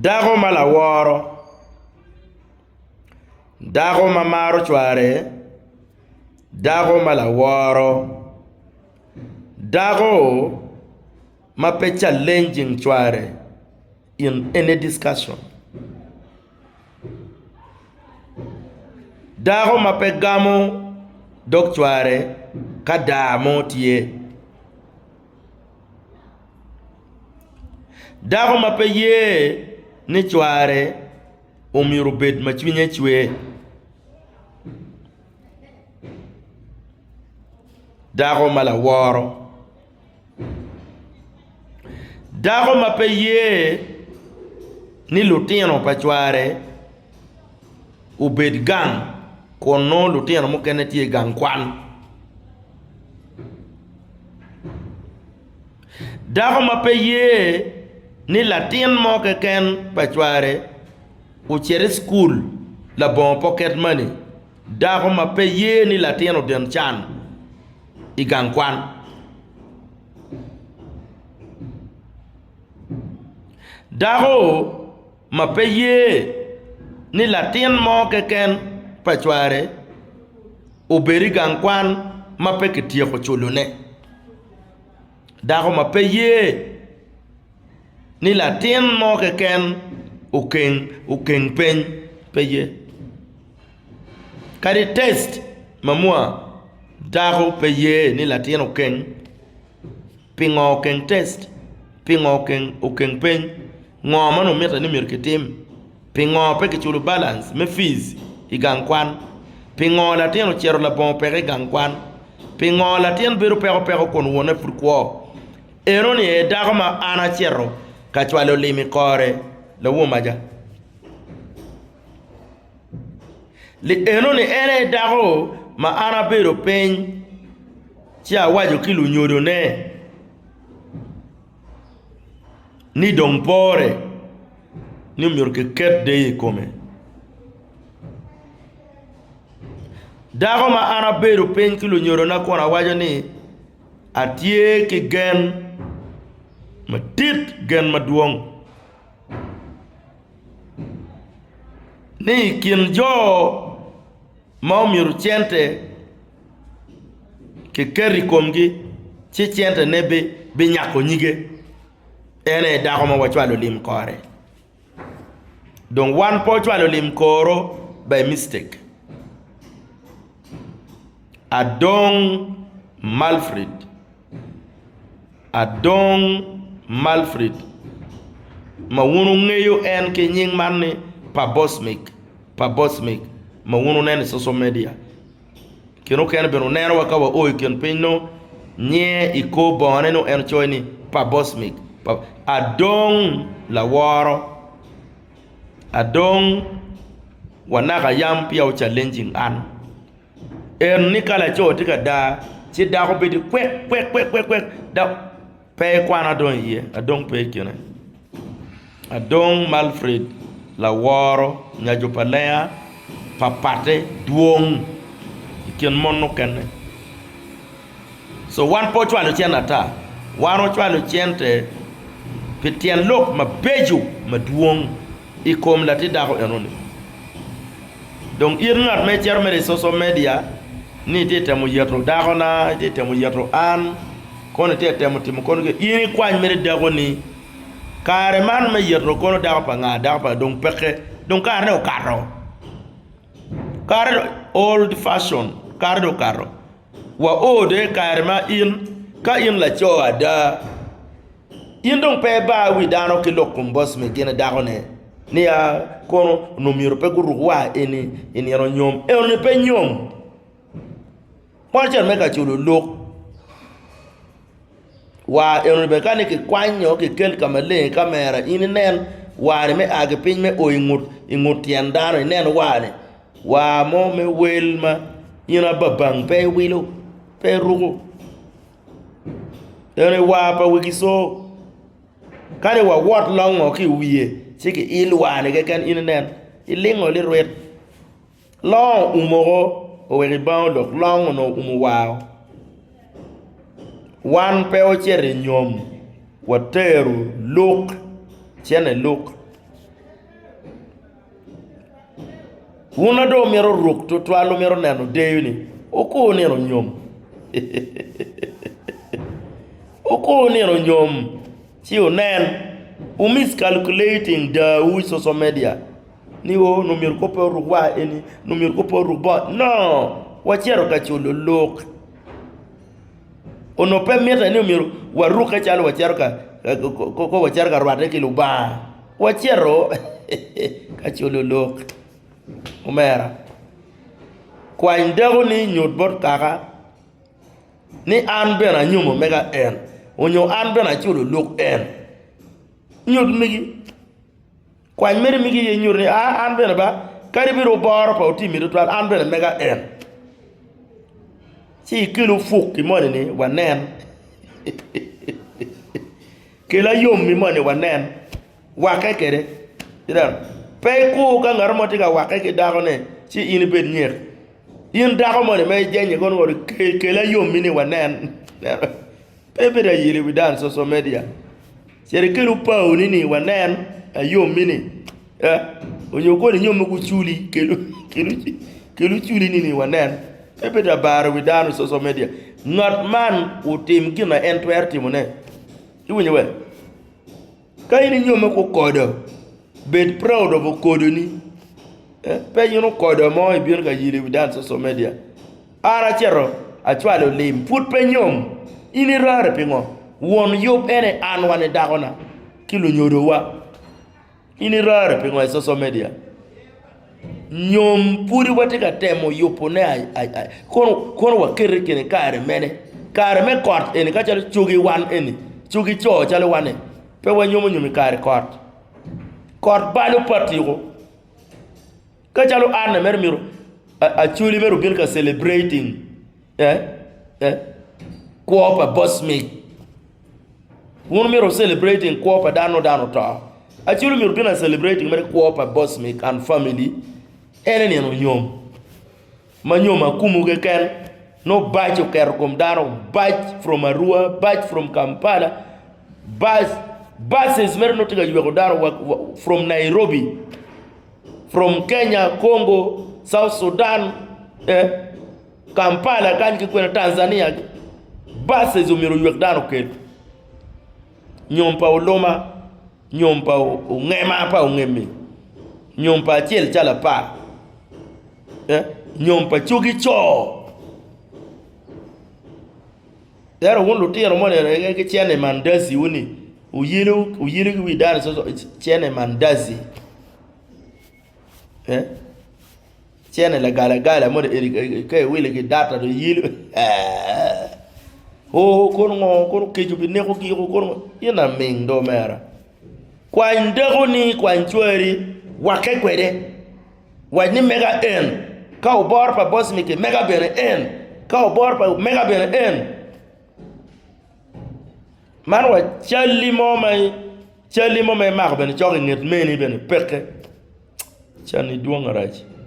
dago malaworo dago mamaro chware dago malaworo dago mape challenging chware in any discussion dago mape gamo dok chware kadamo tie dago mape ye ni chware umiru bed machwinye chwe dago malaworo dago mape ye ni lutino pa chware ubed gang kono lutino mukene tie gang kwan dago mape ye ni latin mo ke ken pachware u chere school la bon pocket money dago mape ye ni latino den chan i gang kwan dago mape ye ni latin mo ke ken pachware u beri gang kwan mape ke tie ko chulune dago mape ye ni latin mo ke ken ukeng pen peye kari test mamua dago peye ni latin ukeng pingo ukeng test pingo ukeng pen ngoma no meta ni mirketim pingo pe ke chulu balance me fees igang kwan pingo latin chero la bon pere gang kwan pingo latin beru pero kon wona pourquoi eroni e dago ma ana chero kachwalo limi kore la womaja li enoni ene dago ma ana bero pen chia wajo kilu nyodo ne ni dompore ni myorke ket de kome dago ma ana bero pen kilu nyodo na kona wajo ni atie ki gen ma tit gen ma duong ni kin jo ma miru chente ke keri komgi chi chente ne be nyako nyige ene dago ma wachwalo lim kore donc one po chwalo lim koro by mistake adong Malfred ma wunu ngeyo en ke nying manne pa boss make ma wunu nen social media kino ken beno nero wakawa o ken pino nye iko bone no en choini pa boss make pa adong la waro adong wanaka yam pia o challenging an en nikala choti ka da chi da ko bidi kwek da pe kwana don ye adong pe kene adong Malfred la woro nyajo palea papate duong ken monno kenne so one po chwalo chenata wano chwalo chente pitien lok ma beju ma duong ikom lati dako enoni donc irnat me chermere social media ni tete mo yetro dako na tete mo yetro an kono tete mo tim kono ini kwany mere dako ni kare man me yetro kono dako pa nga dako pa donc peke donc kare o kare old fashion kare do karo wa ode kare ma in la choa da in donc pe ba wi dano ke lokum boss me gene dako ne ni a kono no miro pe guru wa eni yero nyom e on pe nyom kwa cher me ka chulo lok wa e on be ka ne ke kwanyo ke kel kamale kamera in nen wa me age pin me o ingut yandano nen wa mo me welma ina babang pe wilo pe rugo ene wa pa wikiso kare wa what long o ki wiye siki ilwane ke kan inen ilingo li ret long umoro o we rebound of long no umuwao one pe o chere nyom wateru look chene look una do mero ruk to twalo mero neno deyuni oko nero nyom oko nero nyom ti onen miscalculating the social media ni o no mir ko por wa eni no mir ko por ba no wachero ka chulo lok ono pe meta ni mir waruka chalo wachero ka ko wachero ka rwate ki luba wachero ka chulo lok omera kwa ndego ni nyot bot kaka ni an bena nyumo mega en onyo an bena chulo lok en nyot migi kwa mere migi ye nyurni an bena ba kari biro baro pa utimi do twal an bena mega en si kilo fuk ki mone ni wanen kila yom mi mone wanen wakekere idan pe ko ka ngar moti ka wakeke dago ne si ini bed nyer yin dago mone me jenye gon wor kila yom mi ni wanen pe be da yiri widan social media sere kilo pa ni wanen yom mi ni onyo ko ni nyom ku chuli kilo chuli ni wanen pepe da bar widan social media not man utim gina entwer timune iwinye we kayini nyome ko kodo be proud of kodo ni pe yino kodo mo ibir ga yiri widan social media ara chero achwalo lim put pe nyom ini rare pingo won yop ene an wane dagona kilo nyodo wa ini rare pingo social media nyom puri watika temo yopone ai kono wakere kene kare me kot ene ka chalo chugi wan ene chugi cho chalo wane pe wa nyomi kare kot balu partigo ka chalo an mer miro a chuli meru bin ka celebrating kuopa boss me won miro celebrating kuopa dano ta a chuli meru bin celebrating mer kuopa boss me and family ene ni no nyom manyom akumu ke ken no batch ker kom daro batch from Arua batch from Kampala buses mer no tiga yugo daro from Nairobi from Kenya Congo South Sudan Kampala kanki kwena Tanzania buses umiro yugo daro ke nyom pa oloma nyom pa ungema pa ungemi nyom pa chiel chala pa nyompa chugi cho yaro won lo tiro mo ne ke chene mandazi uni uyiru wi dar so chene mandazi chene la gala mo ke wile ke data do yilu kono ke jubi ne ko ki kono ina ming mera kwa ndego ni kwa nchweri wakekwede wani mega en ka obor pa boss me ke mega bene en ka obor pa mega bene en man wa challi mo may mag bene chogi nget meni bene peke chani duong raji